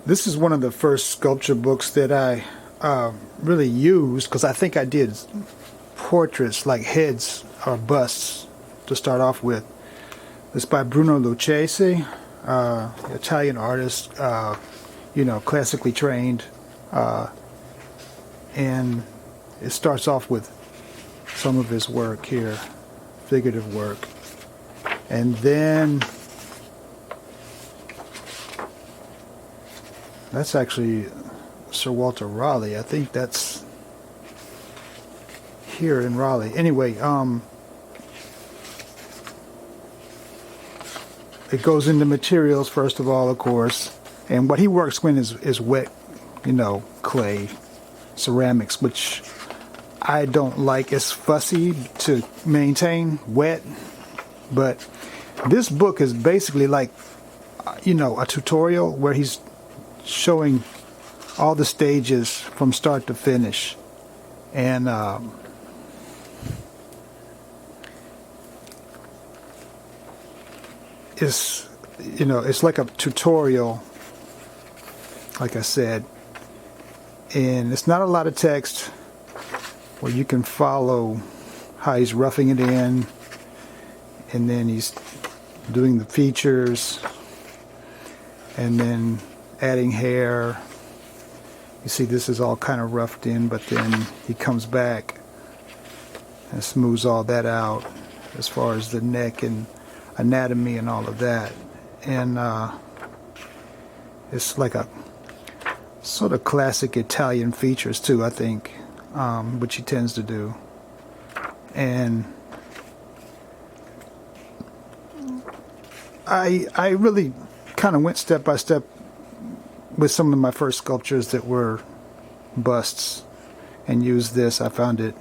This is one of the first sculpture books that I really used, because I think I did portraits like heads or busts to start off with. It's by Bruno Lucchese, Italian artist, classically trained, and it starts off with some of his work here, figurative work, and then that's actually Sir Walter Raleigh. I think that's here in Raleigh. Anyway, it goes into materials first of all, of course, and what he works with is wet, clay, ceramics, which I don't like. It's fussy to maintain wet, but this book is basically like, a tutorial where he's showing all the stages from start to finish, and it's like a tutorial, like I said, and it's not a lot of text, where you can follow how he's roughing it in, and then he's doing the features, and then adding hair. You see, this is all kind of roughed in, but then he comes back and smooths all that out as far as the neck and anatomy and all of that. And it's like a sort of classic Italian features too, I think, which he tends to do. And I really kind of went step by step with some of my first sculptures that were busts, and used this. I found it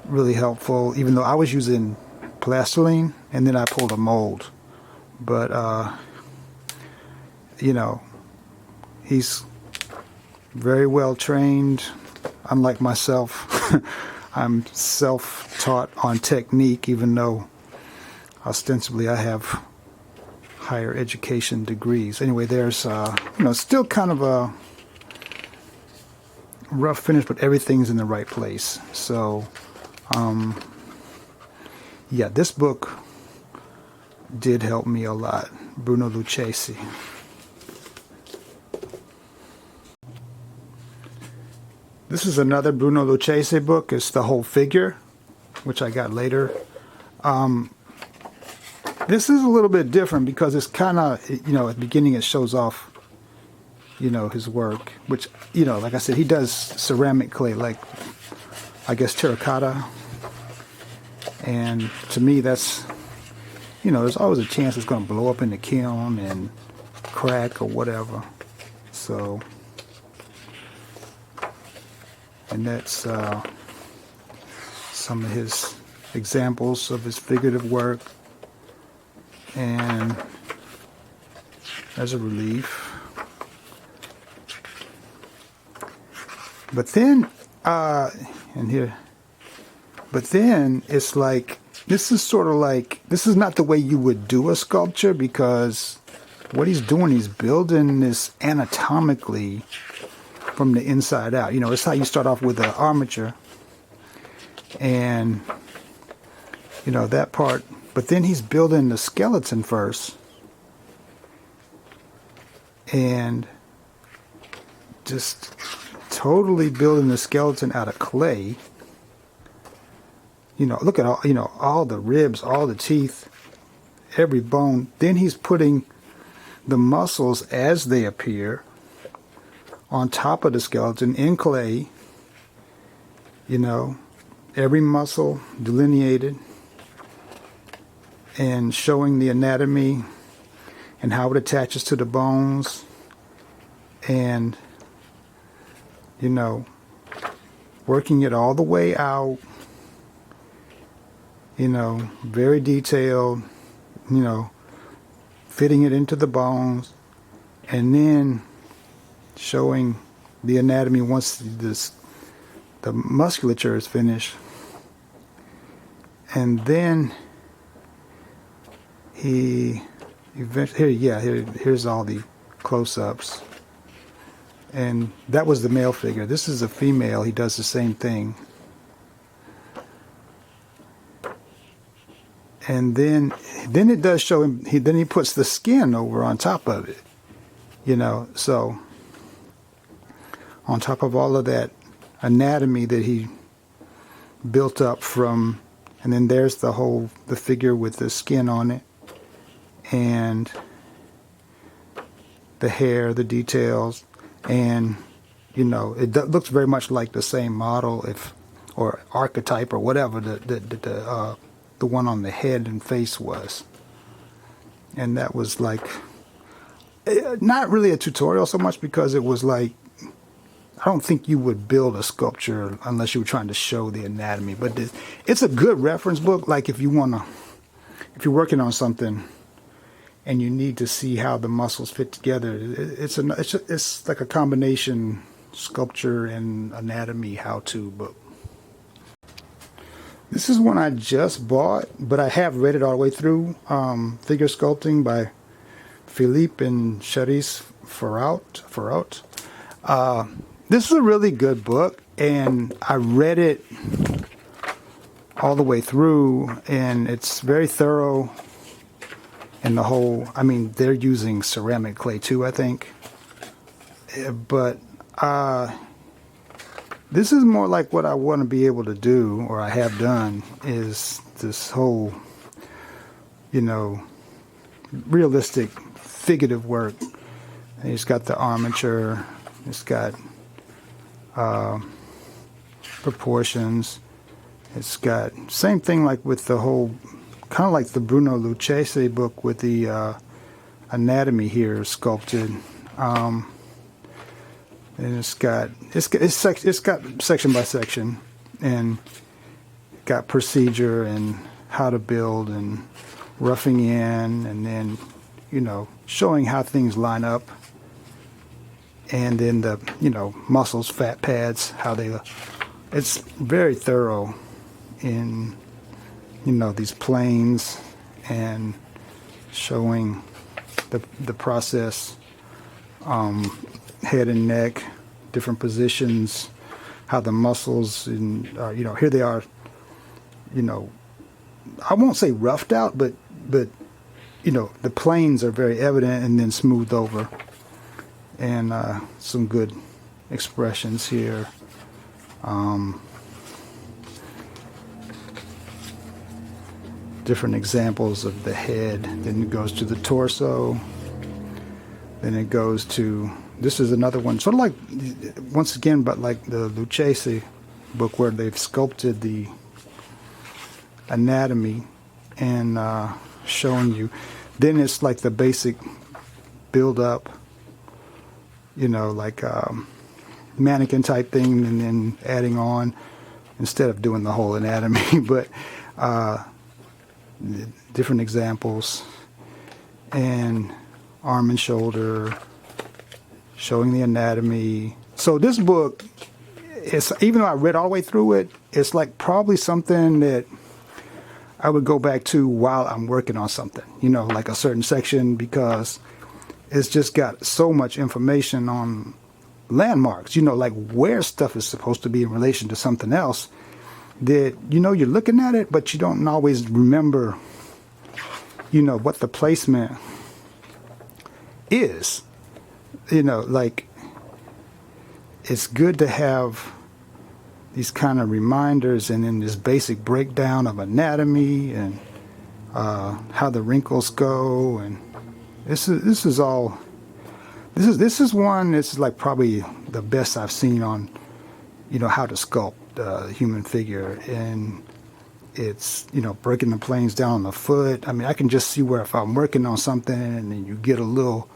really helpful, even though I was using plastiline and then I pulled a mold. But he's very well trained, unlike myself. I'm self-taught on technique, even though ostensibly I have higher education degrees. Anyway, there's still kind of a rough finish, but everything's in the right place. So yeah, this book did help me a lot. Bruno Lucchese. This is another Bruno Lucchese book. It's The Whole Figure, which I got later. This is a little bit different because it's kind of, at the beginning it shows off, his work, which, like I said, he does ceramic clay, like, I guess, terracotta. And to me, that's, there's always a chance it's going to blow up in the kiln and crack or whatever. So, and that's some of his examples of his figurative work. And there's a relief. But then, but then it's like, this is sort of like, this is not the way you would do a sculpture, because what he's doing, he's building this anatomically from the inside out. It's how you start off with the armature and, that part. But then he's building the skeleton first, and just totally building the skeleton out of clay. Look at all, all the ribs, all the teeth, every bone. Then he's putting the muscles as they appear on top of the skeleton in clay. Every muscle delineated, and showing the anatomy and how it attaches to the bones, and working it all the way out, very detailed, fitting it into the bones, and then showing the anatomy once the musculature is finished. And then he eventually, here's all the close-ups. And that was the male figure. This is a female. He does the same thing. And then it does show him, then he puts the skin over on top of it, you know. So on top of all of that anatomy that he built up from, and then there's the figure with the skin on it, and the hair, the details, and, you know, it looks very much like the same model, or archetype, or whatever the one on the head and face was. And that was like, not really a tutorial so much, because it was like, I don't think you would build a sculpture unless you were trying to show the anatomy. But it's a good reference book. Like if you're working on something and you need to see how the muscles fit together, it's like a combination sculpture and anatomy how-to book. This is one I just bought, but I have read it all the way through. Figure Sculpting by Philippe and Charisse Faraut. This is a really good book, and I read it all the way through, and it's very thorough. And I mean, they're using ceramic clay too, I think. But this is more like what I want to be able to do, or I have done, is this whole, you know, realistic figurative work. And it's got the armature, it's got proportions, it's got same thing like with the whole, kind of like the Bruno Lucchese book with the anatomy here sculpted. And it's got section by section, and got procedure and how to build and roughing in, and then, you know, showing how things line up, and then the, you know, muscles, fat pads, how they. It's very thorough in, you know, these planes, and showing the process. Head and neck, different positions, how the muscles, and you know, here they are, you know, I won't say roughed out, but you know, the planes are very evident and then smoothed over, and some good expressions here. Different examples of the head. Then it goes to the torso. Then it goes to, this is another one, sort of like, once again, but like the Lucchese book, where they've sculpted the anatomy and showing you. Then it's like the basic build up, you know, like mannequin type thing, and then adding on, instead of doing the whole anatomy, but different examples, and arm and shoulder, showing the anatomy. So this book, even though I read all the way through it, it's like probably something that I would go back to while I'm working on something, you know, like a certain section, because it's just got so much information on landmarks, you know, like where stuff is supposed to be in relation to something else, that, you know, you're looking at it, but you don't always remember, you know, what the placement is. You know, like, it's good to have these kind of reminders, and then this basic breakdown of anatomy, and how the wrinkles go, and this is one that's like probably the best I've seen on, you know, how to sculpt the human figure. And it's, you know, breaking the planes down on the foot. I mean, I can just see where if I'm working on something and then you get a little,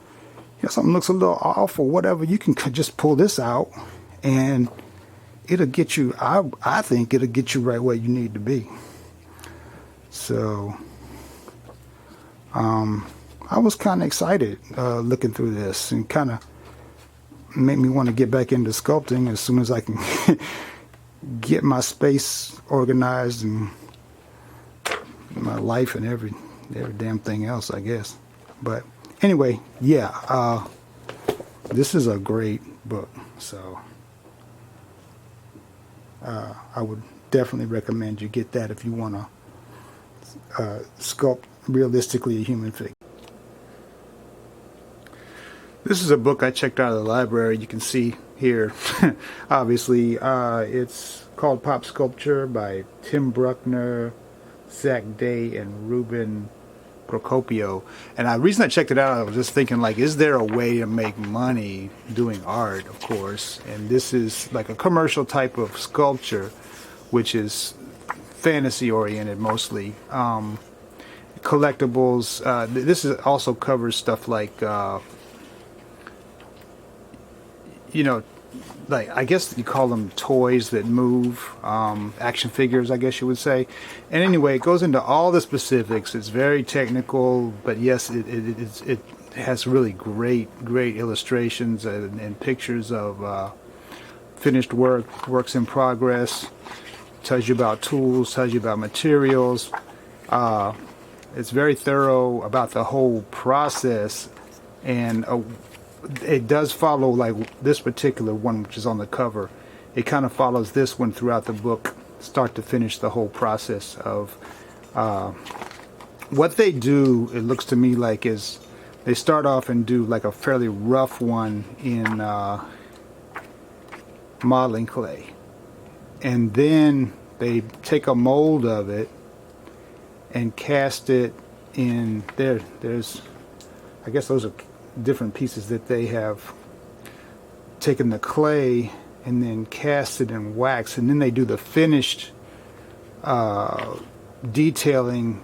you know, something looks a little off or whatever, you can just pull this out and it'll get you, I think it'll get you right where you need to be. So I was kind of excited looking through this, and kind of made me want to get back into sculpting as soon as I can get my space organized and my life and every damn thing else, I guess. But anyway, yeah, this is a great book. So I would definitely recommend you get that if you want to sculpt realistically a human figure. This is a book I checked out of the library. You can see here, obviously, it's called Pop Sculpture by Tim Bruckner, Zach Day, and Ruben Procopio. And the reason I checked it out, I was just thinking, like, is there a way to make money doing art, of course? And this is like a commercial type of sculpture, which is fantasy oriented mostly. Collectibles. This is also covers stuff like you know, like, I guess you call them toys that move, action figures, I guess you would say. And anyway, it goes into all the specifics. It's very technical, but yes, it has really great illustrations and pictures of finished works in progress. Tells you about tools, tells you about materials. It's very thorough about the whole process, and it does follow, like this particular one, which is on the cover. It kind of follows this one throughout the book, start to finish, the whole process of what they do. It looks to me like is they start off and do like a fairly rough one in modeling clay, and then they take a mold of it and cast it in there's I guess those are different pieces that they have taken the clay and then cast it in wax, and then they do the finished detailing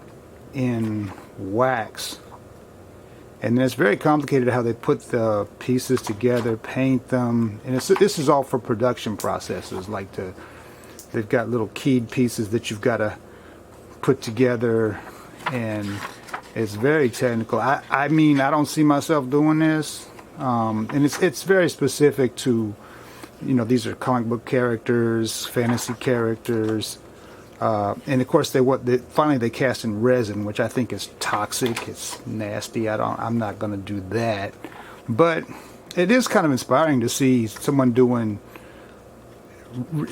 in wax. And it's very complicated how they put the pieces together, paint them, and this is all for production processes. Like they've got little keyed pieces that you've got to put together, and it's very technical. I mean, I don't see myself doing this, and it's very specific to, you know, these are comic book characters, fantasy characters, and of course finally they cast in resin, which I think is toxic. It's nasty. I'm not going to do that, but it is kind of inspiring to see someone doing.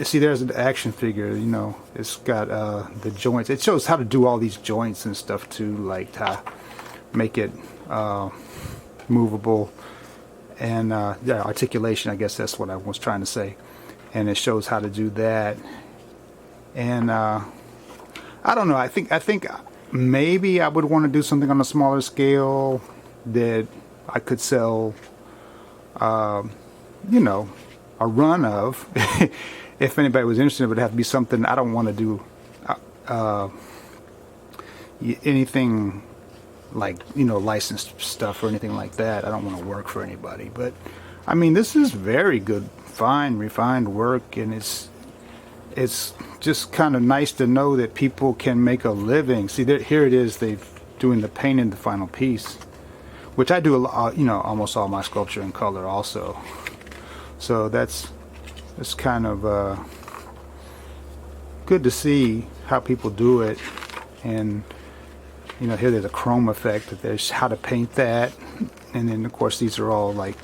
See, there's an action figure, you know, it's got the joints. It shows how to do all these joints and stuff too, like to make it movable, and yeah, articulation, I guess that's what I was trying to say. And it shows how to do that. And I don't know, I think maybe I would want to do something on a smaller scale that I could sell, you know, a run of. If anybody was interested, it would have to be something. I don't want to do anything like, you know, licensed stuff or anything like that. I don't want to work for anybody. But I mean, this is very good, fine, refined work, and it's just kind of nice to know that people can make a living. See, here it is. They're doing the painting, the final piece, which I do a lot, you know, almost all my sculpture in color also. So that's kind of good to see how people do it. And you know, here there's a chrome effect, that there's how to paint that, and then of course these are all, like,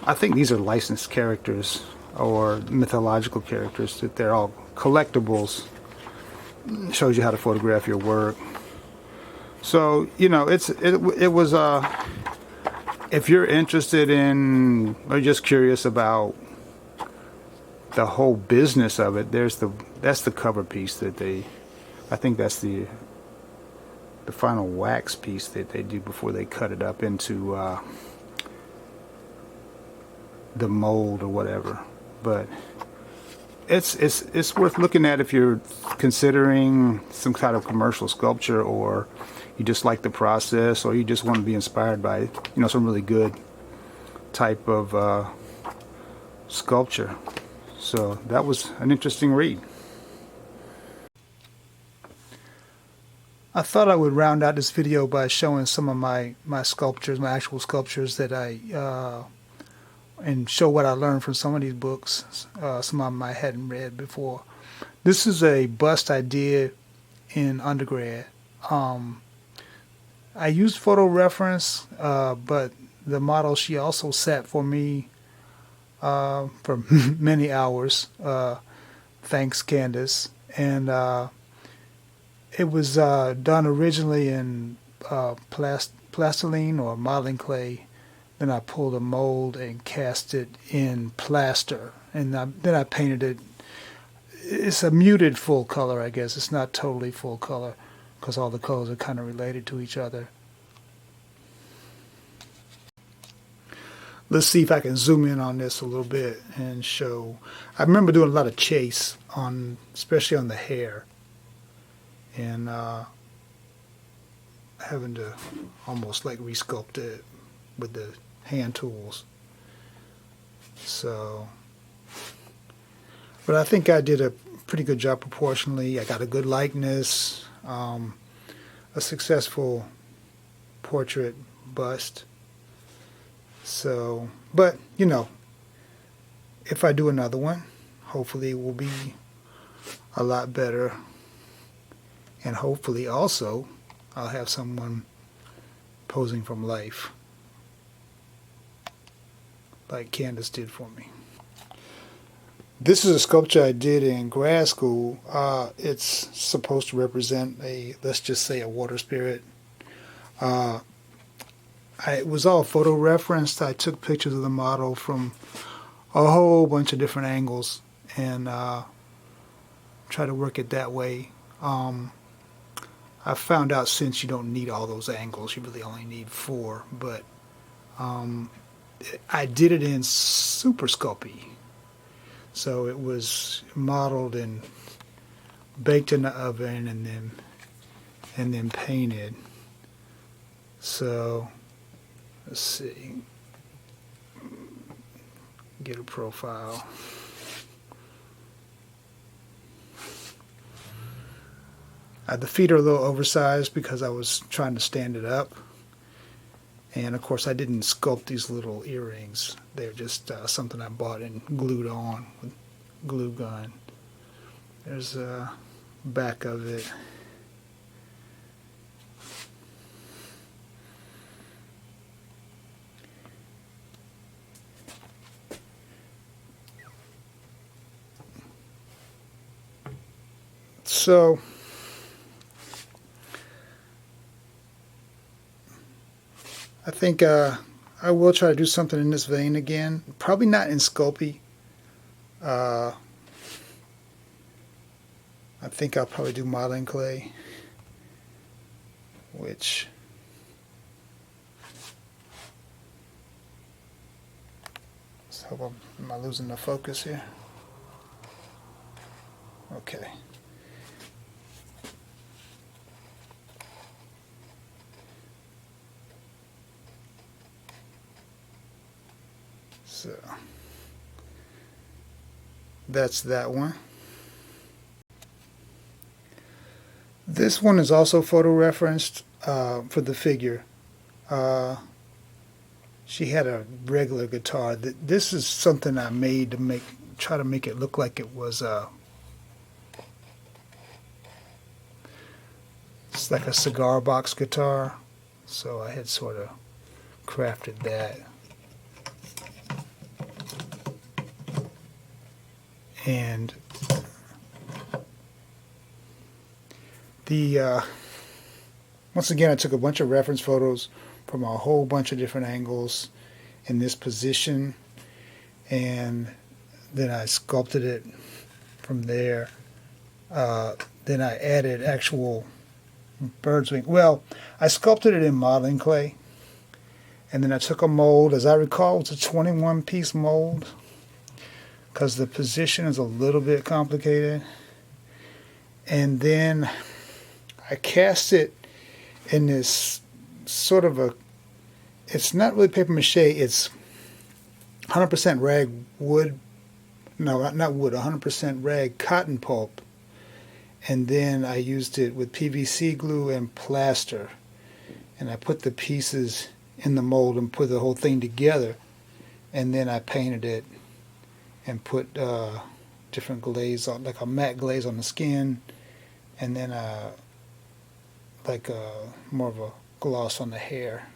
I think these are licensed characters or mythological characters, that they're all collectibles. Shows you how to photograph your work. So you know, it was if you're interested in, or just curious about the whole business of it, that's the cover piece that I think that's the final wax piece that they do before they cut it up into the mold or whatever. But it's worth looking at if you're considering some kind of commercial sculpture, or you just like the process, or you just want to be inspired by, you know, some really good type of sculpture. So that was an interesting read. I thought I would round out this video by showing some of my sculptures, my actual sculptures that and show what I learned from some of these books. Some of them I hadn't read before. This is a bust I did in undergrad. I used photo reference, but the model, she also sat for me for many hours. Thanks, Candace. And it was done originally in plastiline or modeling clay. Then I pulled a mold and cast it in plaster, and then I painted it. It's a muted full color, I guess. It's not totally full color because all the colors are kind of related to each other. Let's see if I can zoom in on this a little bit and show. I remember doing a lot of chase on, especially on the hair, and having to almost like resculpt it with the hand tools. So, but I think I did a pretty good job proportionally. I got a good likeness, a successful portrait bust. So, but you know, if I do another one, hopefully it will be a lot better, and hopefully also I'll have someone posing from life like Candace did for me. This is a sculpture I did in grad school. It's supposed to represent let's just say a water spirit. It was all photo referenced. I took pictures of the model from a whole bunch of different angles and try to work it that way. I found out since you don't need all those angles, you really only need 4, but I did it in Super Sculpting. So it was modeled and baked in the oven and then painted. So let's see. Get a profile. The feet are a little oversized because I was trying to stand it up. And of course I didn't sculpt these little earrings. They're just something I bought and glued on with glue gun. There's a back of it. So I think I will try to do something in this vein again. Probably not in Sculpey. I think I'll probably do modeling clay, which let's hope am I losing the focus here? Okay. So that's that one. This one is also photo referenced for the figure. She had a regular guitar. This is something I made to try to make it look like it was it's like a cigar box guitar. So I had sort of crafted that. And once again, I took a bunch of reference photos from a whole bunch of different angles in this position, and then I sculpted it from there. Then I added actual bird's wing. Well, I sculpted it in modeling clay, and then I took a mold. As I recall, it was a 21-piece mold, because the position is a little bit complicated. And then I cast it in this sort of it's not really paper mache, it's 100% rag wood, no, not wood, 100% rag cotton pulp. And then I used it with PVC glue and plaster. And I put the pieces in the mold and put the whole thing together. And then I painted it and put different glaze on, like a matte glaze on the skin, and then like more of a gloss on the hair.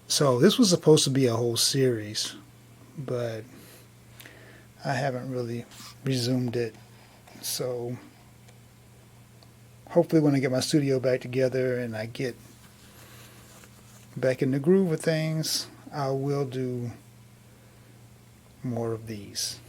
So this was supposed to be a whole series, but I haven't really resumed it. So hopefully when I get my studio back together and I get back in the groove of things, I will do more of these.